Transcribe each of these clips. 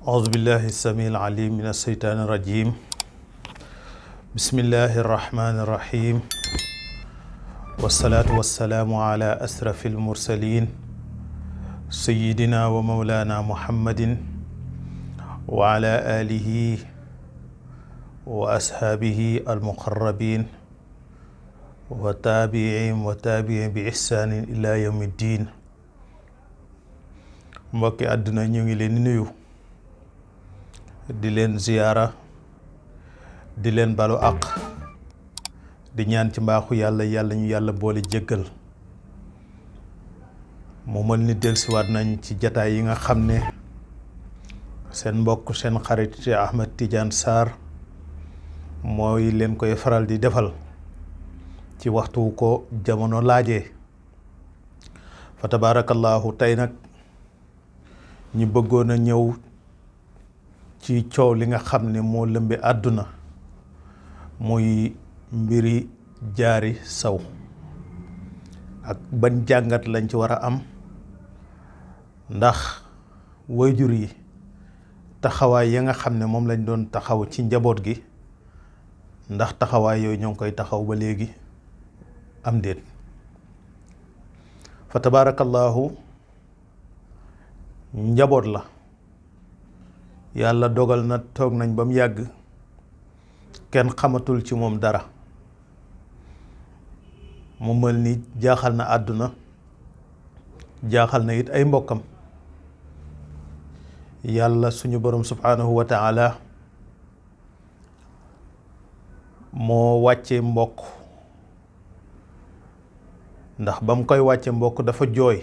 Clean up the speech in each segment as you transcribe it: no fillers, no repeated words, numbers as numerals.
أعوذ بالله السميع العليم من الشيطان الرجيم بسم الله الرحمن الرحيم والصلاة والسلام على أشرف المرسلين سيدنا ومولانا محمد وعلى آله وأصحابه المقربين وتابعين بإحسان إلى يوم الدين. mbokki àdduna ñu ngi leen di nuyu di leen ziyaara di leen balu àq di ñaan ci mbaaxu yàlla ñu yàlla boole jéggal mu mel ni dellusiwaat nañ ci jataay yi nga xam ne seen mbokk seen xarit ci Ahmed Tidiane Sarr mooy leen koy faral di defal ci waxtu ko jamono laajee fa tabarakallahu tey nag ñu bëggoon a ñëw ci coow li nga xam ne moo lëmbe àdduna muy mbiri Diary Sow ak ban jàngat lañ ci war a am ndax waajur yi taxawaay ya nga xam ne moom lañ doon taxaw ci njaboot gi ndax taxawaay yooyu ñoo ngi koy taxaw ba léegi am déet fa tabarakallahu njaboot la yàlla dogal na toog nañ ba mu yàgg kenn xamatul ci moom dara mu mel ni jaaxal na àdduna jaaxal na it ay mbokkam yàlla suñu borom subhanahu wa ta'ala moo wàcce mbokk ndax ba mu koy wàcce mbokk dafa jooy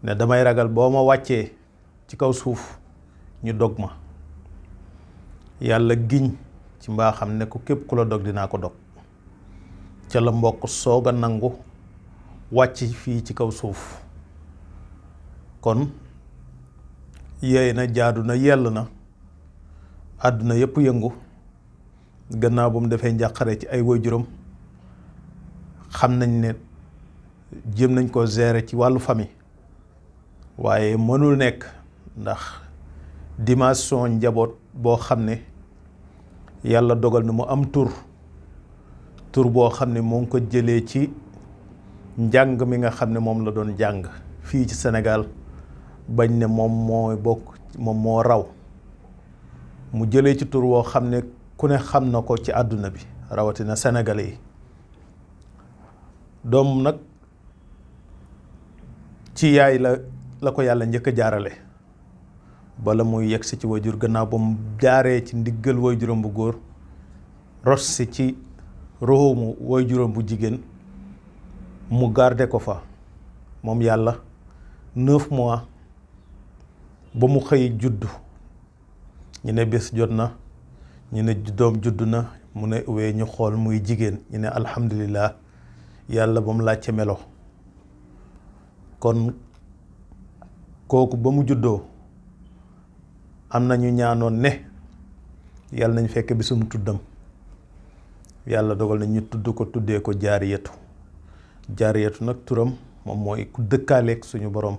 ne damay ragal boo ma wàccee ci kaw suuf ñu dog ma yàlla giñ ci mbaaxam ne ko képp ku la dog dinaa ko dog ca la mbokk soog a nangu wàcc fii ci kaw suuf kon yeey na jaadu na yell na àdduna yépp yëngu gannaaw bu mu defee njàqare ci ay waajuram xam nañ ne jéem nañ ko gérer ci wàllu famille waaye mënul nekk ndax dimension njaboot boo xam ne yàlla dogal na mu am tur boo xam ne moo ngi ko jëlee ci njàng mi nga xam ne moom la doon jàng fii ci Sénégal bañ ne moom moo raw mu jëlee ci tur woo xam ne ku ne xam na ko ci àdduna bi rawatina Sénégalais yi doom nag ci yaay la ko yàlla njëkk a jaarale bala muy yegsi ci waajur gannaaw ba mu jaaree ci ndiggal waajuram bu góor rossi ci roxoomu waajuram bu jigéen mu garde ko fa moom yàlla 9 mois ba mu xëy juddu ñu ne bés jot na ñu ne doom juddu na mu ne wee ñu xool muy jigéen ñu ne alhamdulillah yàlla ba mu laajte melo kon kooku ba mu juddoo am na ñu ñaanoon ne yàlla nañ fekk bisum tuddam yàlla dogal na ñu tudd ko tuddee ko jaariyatu nag turam moom mooy ku dëkkaaleeg suñu borom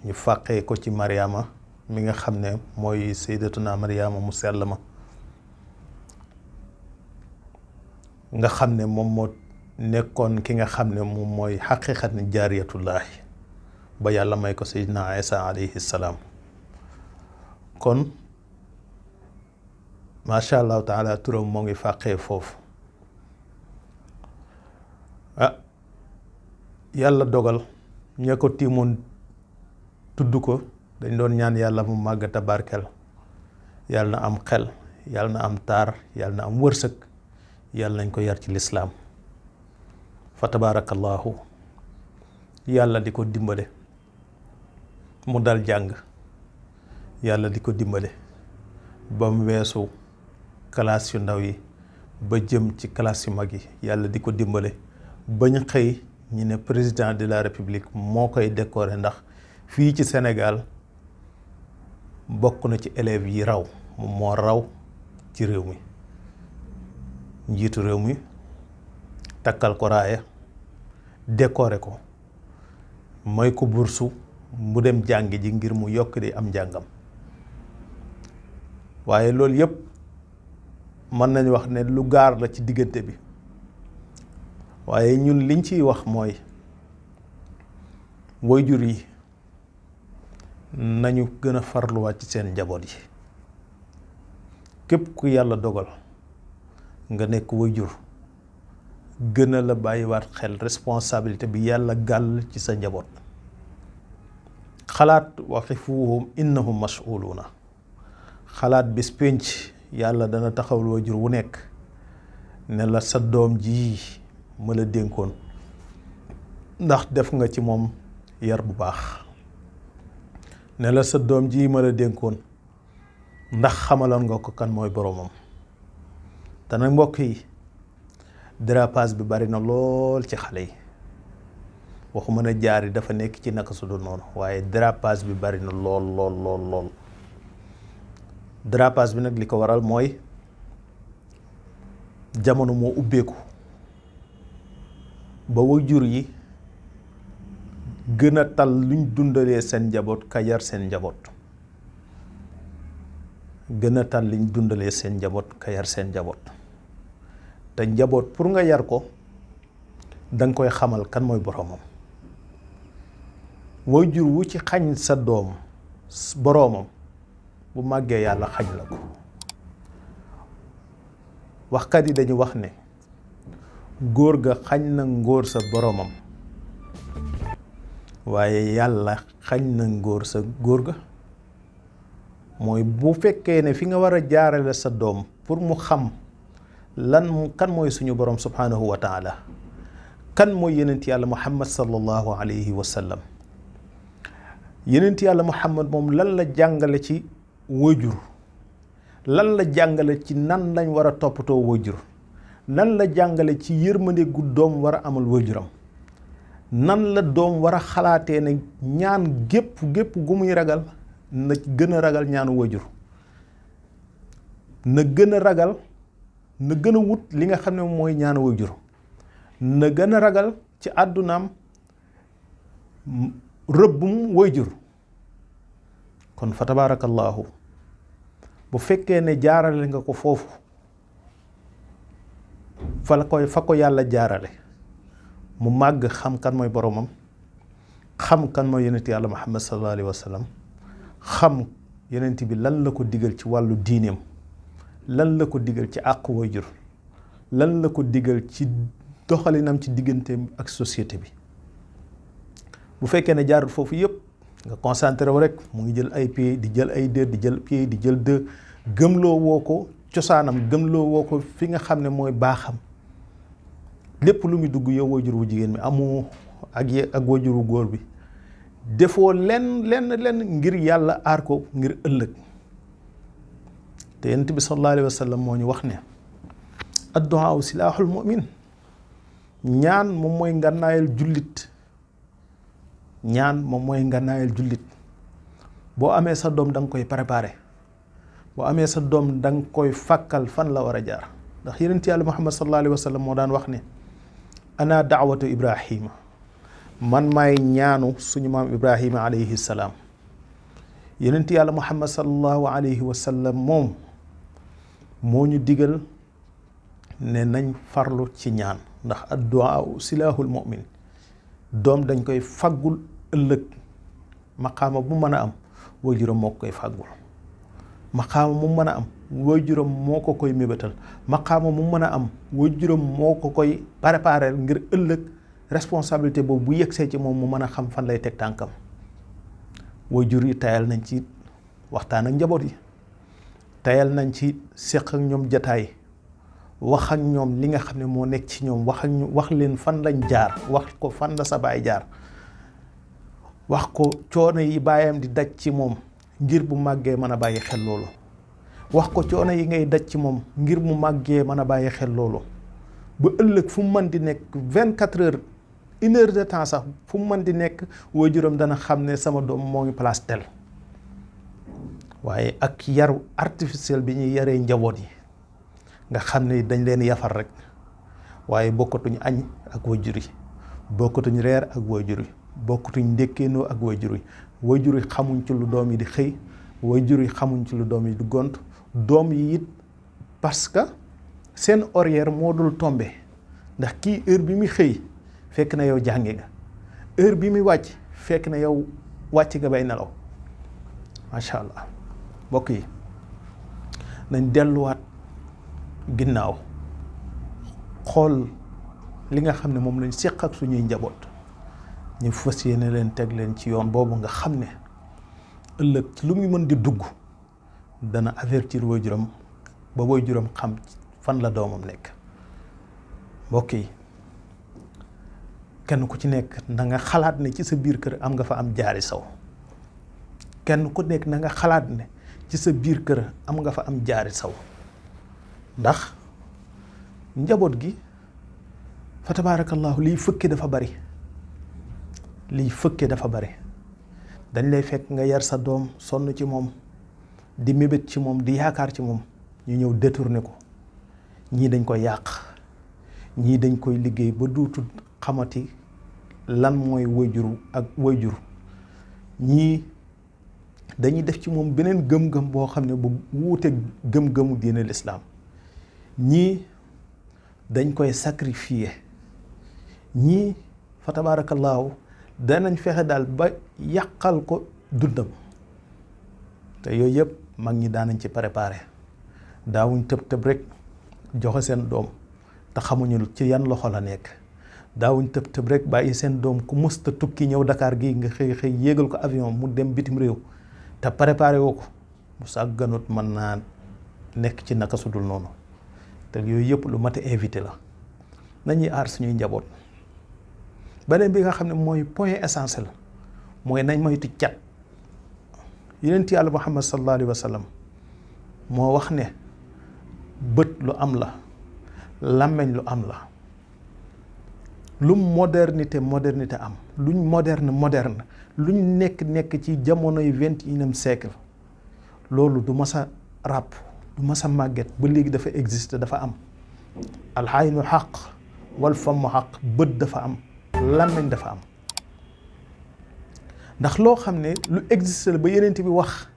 ñu fàqee ko ci Mariama mi nga xam ne mooy sayyidatuna Mariama mu sell ma nga xam ne moom moo nekkoon ki nga xam ne moom mooy xaqiiqat ni jaariyatullaahi ba yàlla may ko sayyidina Isa alayhi salaam kon macha allahu taala turam moo ngi fàqee foofu yàlla dogal ña ko tiimoon tudd ko dañ doon ñaan yàlla mu màggata barkel yàlla na am xel yàlla na am taar yàlla na am wërsëg yàlla nañ ko yar ci lislaam fa tabarakallahu yàlla di ko dimbale mu dal jàng yàlla di ko dimbale ba mu weesu classe yu ndaw yi ba jëm ci classe yu mag yi yàlla di ko dimbale bañ xëy ñu ne président de la république moo koy décorer ndax fii ci Sénégal bokk na ci élèves yi raw moom moo raw ci réew mi njiitu réew mi takkal ko raaya décorer ko may ko bursu mu dem jàngi ji ngir mu yokk di am njàngam. waaye loolu yëpp mën nañu wax ne lu gaar la ci diggante bi, waaye ñun liñ ciy wax mooy waajur yi nañu gën a farluwaat ci seen njaboot yi. képp ku yàlla dogal nga nekk waajur, gën a la bàyyiwaat xel responsabilité bi yàlla gàll ci sa njaboot. xalaat waqifuhum innahum mas'uluuna, xalaat bis pénc yàlla dana taxawal waajur wu nekk ne la sa doom ji ma la dénkoon ndax def nga ci moom yar bu baax, ne la sa doom ji ma la dénkoon ndax xamaloon nga ko kan mooy boroomam. te nag mbokk yi, dérapage bi bari na lool ci xale yi. waxuma ne jaar yi dafa nekk ci naka su dul noonu, waaye dérapage bi bari na lool lool lool lool. dérapage bi nag li ko waral mooy jamono moo ubbeeku ba waajur yi gën a tal luñ dundalee seen njaboot ka yar seen njaboot. gën a tal liñ dundalee seen njaboot ka yar seen njaboot. te njaboot pour nga yar ko danga koy xamal kan mooy boroomam. waajur wu ci xañ sa doom boroomam bu màggee yàlla xañ la ko. waxkat yi dañu wax ne góor ga xañ na ngóor sa boroomam, waaye yàlla xañ na ngóor sa góor ga. mooy bu fekkee ne fi nga war a jaarale sa doom pour mu xam kan mooy suñu borom subhanahu wa taala, kan mooy yenent yàlla muhammad sallallahu alayhi wa sallam. yenent yàlla muhammad moom lan la jàngale ci waajur, lan la jàngale ci nan lañ war a toppatoo waajur, nan la jàngale ci yërmande gu doom war a amal waajuram, nan la doom war a xalaatee ne ñaan gépp gu muy ragal na gën a ragal ñaanu waajur, na gën a ragal, na gën a wut li nga xam ne mooy ñaanu waajur, na gën a ragal ci àddunaam rëbbum waajur. kon fa tabaarakallaahu bu fekkee ne jaarale nga ko foofu fa ko yàlla jaarale, mu màgg xam kan mooy boromam, xam kan mooy yonent yàlla muhammad sallallahu alayhi wa sallam, xam yonent bi lan la ko digal ci wàllu diineem, lan la ko digal ci àq waajur, lan la ko digal ci doxalinam ci digganteem ak société bi. bu fekkee ne jaarul foofu yëpp nga concentré wu rek mu ngi jël ay pied di jël ay deux di jël pied di jël deux, gëmloo woo ko cosaanam, gëmloo woo ko fi nga xam ne mooy baaxam. lépp lu muy dugg yow waajur wu jigéen mi amoo ak waajur wu góor bi defoo lenn ngir yàlla aar ko ngir ëllëg. te yonent bi sallallahu alayhi wa sallam moo ñu wax ne addu'a silaahul mu'min, ñaan moom mooy ngànnaayal jullit. ñaan moom mooy ngànnaayal jullit. boo amee sa doom da nga koy préparé, boo amee sa doom da nga koy fàkkal fan la war a jaar. ndax yonent yàlla muhammad sallallahu alayhi wa sallam moo daan wax ne ana daawatu ibrahima, man maay ñaanu suñu maam ibrahima alayhi salaam. yonent yàlla muhammad sallallahu alayhi wa sallam moom moo ñu digal ne nañ farlu ci ñaan, ndax addu'a silaahul mu'min. doom dañ koy faggul ëllëg maqaama bu mën a am waajuram moo ko koy faggul, maqaama mu mën a am waajuram moo ko koy mébétal, maqaama mu mën a am waajuram moo ko koy préparer ngir ëllëg responsabilité boobu bu yegsee ci moom mu mën a xam fan lay teg tànkam. waajur yi tayal nañ ci waxtaan ak njaboot yi, tayal nañ ci séq ak ñoom jataay, wax ak ñoom li nga xam ne moo nekk ci ñoom, wax leen fan lañ jaar, wax ko fan la sa baay jaar, wax ko coono yi baayam di daj ci moom ngir bu màggee mën a bàyyi xel loolu, wax ko coono yi ngay daj ci moom ngir mu màggee mën a bàyyi xel loolu. ba ëllëg fu mu mën di nekk 24 heures 1 heure de temps sax fu mu mën di nekk waajuram dana xam ne sama doom moo ngi place tel. waaye ak yaru artificiel bi ñuy yaree njaboot yi nga xam ne dañ leen yafar rek, waaye bokkatuñ añ ak waajur yi, bokkatuñ reer ak waajur yi, bokkutuñ ndékkeendoo ak waajur yi xamuñ ci lu doom yi di xëy waajur yi xamuñ ci lu doom yi di gont doom yi it parce que seen horaire moo dul tombe ndax kii heure bi muy xëy fekk na yow jàngi nga heure bi muy wàcc fekk na yow wàcc nga bay nelaw macha allah mbokk yi nañ delluwaat ginnaaw xool li nga xam ne moom lañ séq ak suñuy njaboot ñu fas yéene leen teg leen ci yoon boobu nga xam ne ëllëg ci lu muy mën di dugg dana avertir waajuram ba waajuram xam fan la doomam nekk mbokk yi kenn ku ci nekk na nga xalaat ne ci sa biir kër am nga fa am jaari saw kenn ku nekk na nga xalaat ne ci sa biir kër am nga fa am jaari saw ndax njaboot gi fa tabaarakallaahu liy fëkke dafa bari dañ lay fekk nga yar sa doom sonn ci moom di mébét ci moom di yaakaar ci moom ñu ñëw détourné ko ñii dañ koy yàq ñii dañ koy liggéey ba duutul xamati lan mooy waajuru ak waajur ñii dañuy def ci moom beneen gëm-gëm boo xam ne bu wuute gëm-gëmu diine lislaam ñii dañ koy sacrifier ñii fa tabaarakallaahu danañ fexe daal ba yàqal ko dundam te yooyu yëpp mag ñi daanañ ci préparé daawuñ tëb rek joxe seen doom te xamuñu ci yan loxo la nekk daawuñ tëb rek bàyyi seen doom ku mësta tukki ñëw Dakar gi nga xëy yéegal ko avion mu dem bitim réew te préparé woo ko bu sàgganut mën naa nekk ci naka sudul noonu te yooyu yëpp lu mat a invité la nañuy aar suñuy njaboot. beneen bi nga xam ne mooy point essentiel mooy nañ moytu cat yonent Yàlla Muhammad sallallahu alayhi wa sallam moo wax ne bët lu am la làmmeñ lu am la lu modernité am luñ moderne luñ nekk ci jamonoy 21e siècle loolu du mas a ràpp du mas a màgget ba léegi dafa exister dafa am alxaynu xaq wal famu xaq bët dafa am làmmiñ dafa am ndax loo xam ne lu existe la ba yeneen bi wax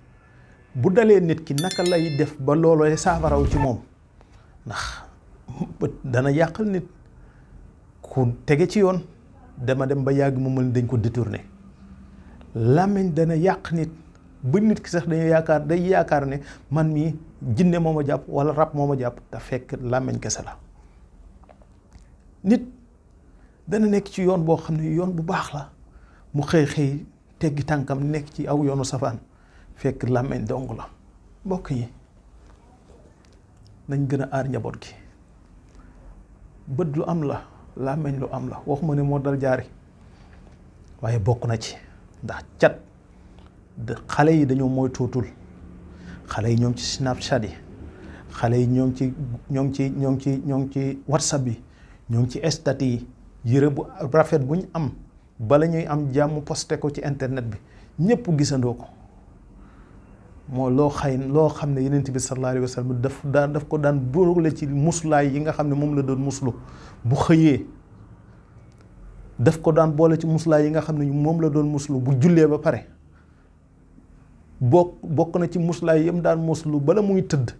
bu dalee nit ki naka lay def ba looloo saafaraw ci moom ndax bët dana yàqal nit ku tege ci yoon dem ba yàgg mu mën dañ ko détourné làmmiñ dana yàq nit ba nit ki sax day yaakaar ne man mii jinne moo ma jàpp wala rab moo ma jàpp te fekk làmmiñ kese la nit dana nekk ci yoon boo xam ne yoon bu baax la mu xëy teggi tànkam nekk ci aw yoonu safaan fekk làmmiñ dong la mbokk yi nañ gën a aar njaboot gi bët lu am la làmmiñ lu am la waxuma ne moo dal jaari waaye bokk na ci ndax cat xale yi dañoo mooy tuutul xale yi ñoo ngi ci Snapchat yi xale yi ñoo ngi ci WhatsApp yi ñoo ngi ci statut yi yëre bu rafet bu ñu am bala ñuy am jàmm posté ko ci internet bi ñëpp gisandoo ko moo loo xam ne Yonent bi sallallahu alayhi wa sallam daf ko daan boole ci muslaay yi nga xam ne moom la doon muslu bu xëyee daf ko daan boole ci muslaay yi nga xam ne moom la doon muslu bu jullee ba pare bokk na ci muslaay yam daan muslu bala muy tëdd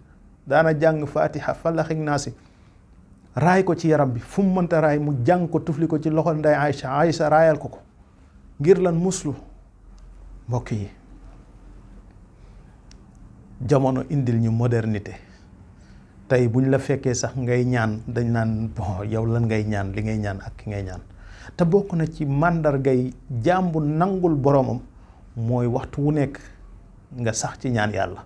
daana jàng Fatiha Falaq ak Naas raay ko ci yaram bi fu mu mënta raay mu jàng ko tufli ko ci loxo nday Aïcha raayal ko ngir lan muslu mbokk yi jamono indil ñu modernité tey buñ la fekkee sax ngay ñaan dañ naan bon yow lan ngay ñaan li ngay ñaan ak ki ngay ñaan te bokk na ci màndargay jàmbu nangul boromam mooy waxtu wu nekk nga sax ci ñaan yàlla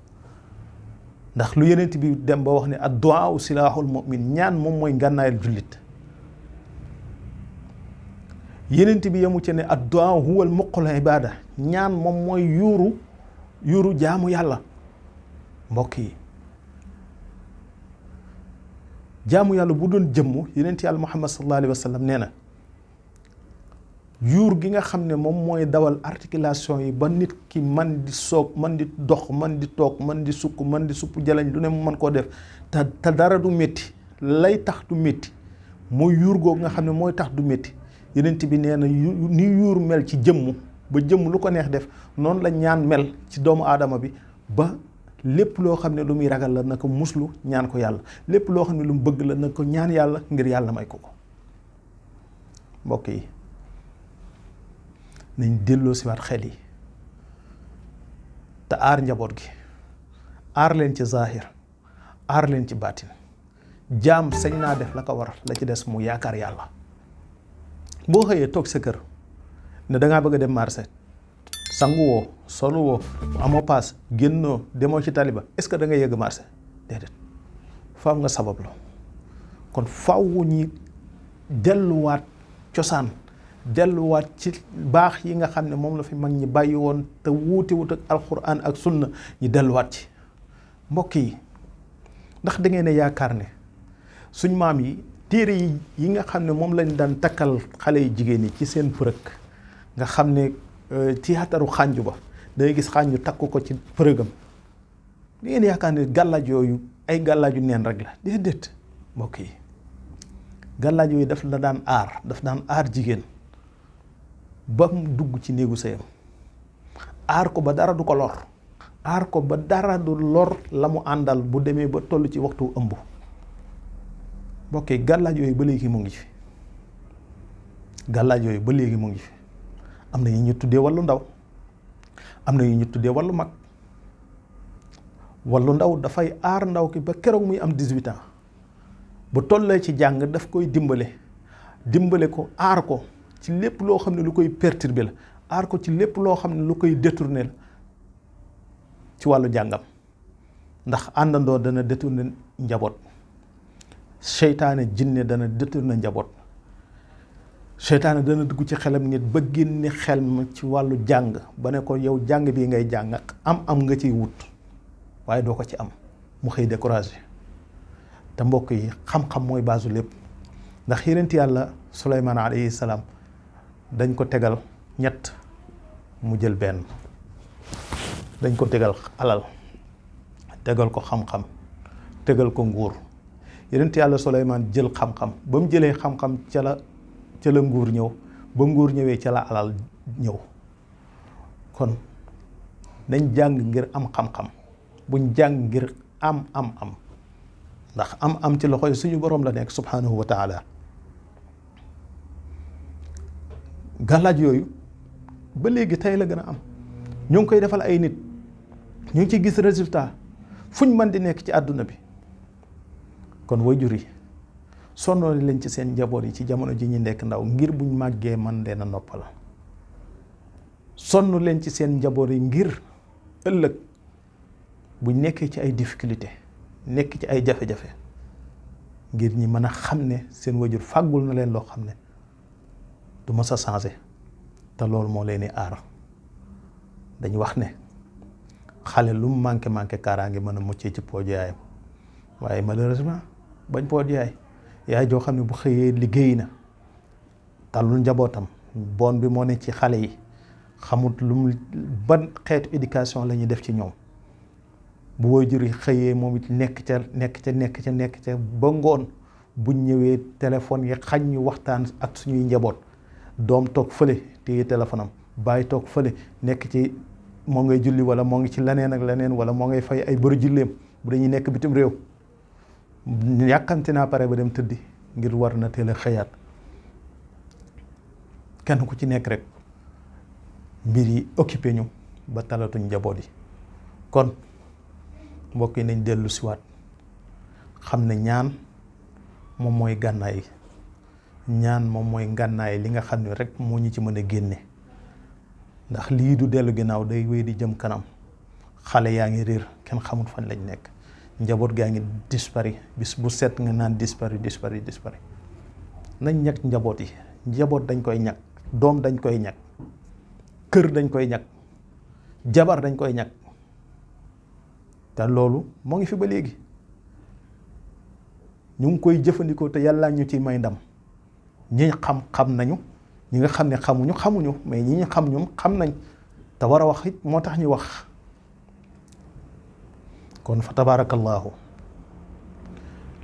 ndax lu Yonent bi dem ba wax ne ad-du'aa silaahul mu'min ñaan moom mooy ngànnaayal jullit Yonent bi yemu ci ne ad-du'aa huwal muqul ibaada ñaan moom mooy yuuru jaamu yàlla mbokk yi jaamu yàlla bu doon jëmm Yonent yàlla Muhammad sallallahu alayhi wa sallam nee na yuur gi nga xam ne moom mooy dawal articulation yi ba nit ki man di soog man di dox man di toog man di sukk man di supp jalañ lu ne mu mën koo def te dara du métti lay tax du métti mooy yuur googu nga xam ne mooy tax du métti yonent bi nee na ni yuur mel ci jëmm ba jëmm lu ko neex def noonu la ñaan mel ci doomu aadama bi ba lépp loo xam ne lu muy ragal la na ko muslu ñaan ko yàlla lépp loo xam ne lu mu bëgg la na ko ñaan yàlla ngir yàlla may ko ko. mbokk yi nañ delloo si waat xel yi te aar njaboot gi, aar leen ci zahir, aar leen ci baatin. jaam sañ naa def la ko war, la ci des mu yaakaar yàlla. boo xëyee toog sa kër ne dangaa bëgg a dem marché, sangu woo, solu woo, amoo paas, génnoo, demoo ci taliba, est-ce que da nga yegg marché? déedéet. faaw nga sabab la. kon faaw ñi delluwaat cosaan, delluwaat ci baax yi nga xam ne moom la fi mag ñi bàyyi woon te wuute wut ak alxuraan ak sunna, ñi delluwaat ci. mbokk yi ndax da ngeen a yaakaar ne suñ maam yi téere yi nga xam ne moom lañ daan takkal xale yu jigéen yi ci seen përëg, nga xam ne tiyaataru xànju ba dangay gis xànju takk ko ci përëgam, da ngeen yaakaar ne gàllaaj yooyu ay gàllaaju neen rek la? déedéet. mbokk yi gàllaaj yooyu daf daan aar jigéen ba mu dugg ci néegu sëyam, aar ko ba dara du ko lor, aar ko ba dara du lor la mu àndal bu demee ba toll ci waxtu ëmb. mbokk yi gàllaaj yooyu ba léegi mu ngi fi, gàllaaj yooyu ba léegi mu ngi fi. am na yu ñu tuddee wàllu ndaw, am na yu ñu tuddee wàllu mag. wàllu ndaw dafay aar ndaw ki ba keroog muy am 18 ans bu tollee ci jàng daf koy dimbale ko, aar ko ci lépp loo xam ne lu koy perturber la, aar ko ci lépp loo xam ne lu koy détourner la ci wàllu jàngam. ndax àndandoo dana détourner njaboot, seytaane jinne dana détourner njaboot, seytaane dana dugg ci xelam nit ba génne xel ma ci wàllu jàng ba ne ko yow jàng bii ngay jàng am nga ciy wut waaye doo ko ci am, mu xëy découragé. te mbokk yi xam-xam mooy baasu lépp. ndax yonent yàlla Suleymaan alayhi salaam dañ ko tegal ñett mu jël benn, dañ ko tegal alal, tegal ko xam-xam, tegal ko nguur. yonent yàlla Suleymaan jël xam-xam, ba mu jëlee xam-xam ca la nguur ñëw, ba nguur ñëwee ca la alal ñëw. kon nañ jàng ngir am xam-xam, buñ jàng ngir am ndax am ci loxoy suñu boroom la nekk subhanahu wa taala. gàllaaj yooyu ba léegi tey la gën a am, ñu ngi koy defal ay nit, ñu ngi ci gis résultat fuñ mën di nekk ci àdduna bi. kon waajur yi sonnoo leen ci seen njaboot yi ci jamono ji ñu nekk ndaw ngir buñ màggee man leen a noppal. sonn leen ci seen njaboot yi ngir ëllëg buñ nekkee ci ay difficulté, nekk ci ay jafe-jafe, ngir ñi mën a xam ne seen waajur fàggul na leen loo xam ne du mës a changé te loolu moo leen di aar. dañ wax ne xale lu mu manqué kaaraange mën a muccee ci pooj yaayam, waaye malheureusement bañ pooj yaay joo xam ne bu xëyee liggéey na talul njabootam, bon bi moo ne ci xale yi, xamut lu mu ban xeetu éducation la ñuy def ci ñoom. bu waajur yi xëyee moom it nekk ca ba ngoon buñ ñëwee téléphone yi xañ ñu waxtaan ak suñuy njaboot. doom toog fële téye téléphone am, bàyyi toog fële nekk ci moo ngay julli wala moo ngi ci leneen ak leneen, wala moo ngay fay ay bëru julleem bu dañuy nekk bitim réew. yàkkamti naa pare ba dem tëddi ngir war na teel a xëyaat. kenn ku ci nekk rek mbir yi occupé ñu ba talatuñ njaboot yi. kon mbokk yi nañ dellu siwaat xam ne ñaan moom mooy gànnaay, ñaan moom mooy ngànnaay li nga xam ne rek moo ñu ci mën a génne. ndax lii du dellu ginnaaw, day wéy di jëm kanam. xale yaa ngi réer, kenn xamul fan lañ nekk. njaboot gaa ngi dispari, bis bu set nga naan dispari. nañ ñag njaboot yi. njaboot dañ koy ñag, doom dañ koy ñag, kër dañ koy ñag, jabar dañ koy ñag. te loolu moo ngi fi ba léegi. ñu ngi koy jëfandikoo te yàlla ñu ci may ndam. ñi xam nañu, ñi nga xam ne xamuñu, mais ñi ñu xam ñoom xam nañ te war a wax it moo tax ñu wax. kon fa tabaarakallaahu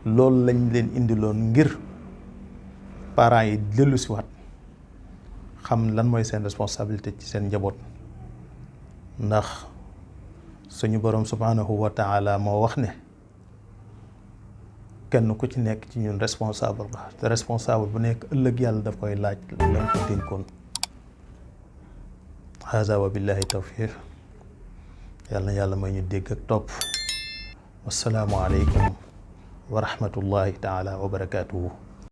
loolu lañ leen indiloon ngir parents yi dellu siwaat xam lan mooy seen responsabilité ci seen njaboot ndax suñu borom subhanahu wa taala moo wax ne kenn ku ci nekk ci ñun responsable la te responsable bu nekk ëllëg yàlla daf koy laaj lam ko dénkoon hada wa billahi tawfiq yàlla na yàlla may ñu dégg ak topp wassalaamu aleykum wa rahmatullahi taala wa barakatuhu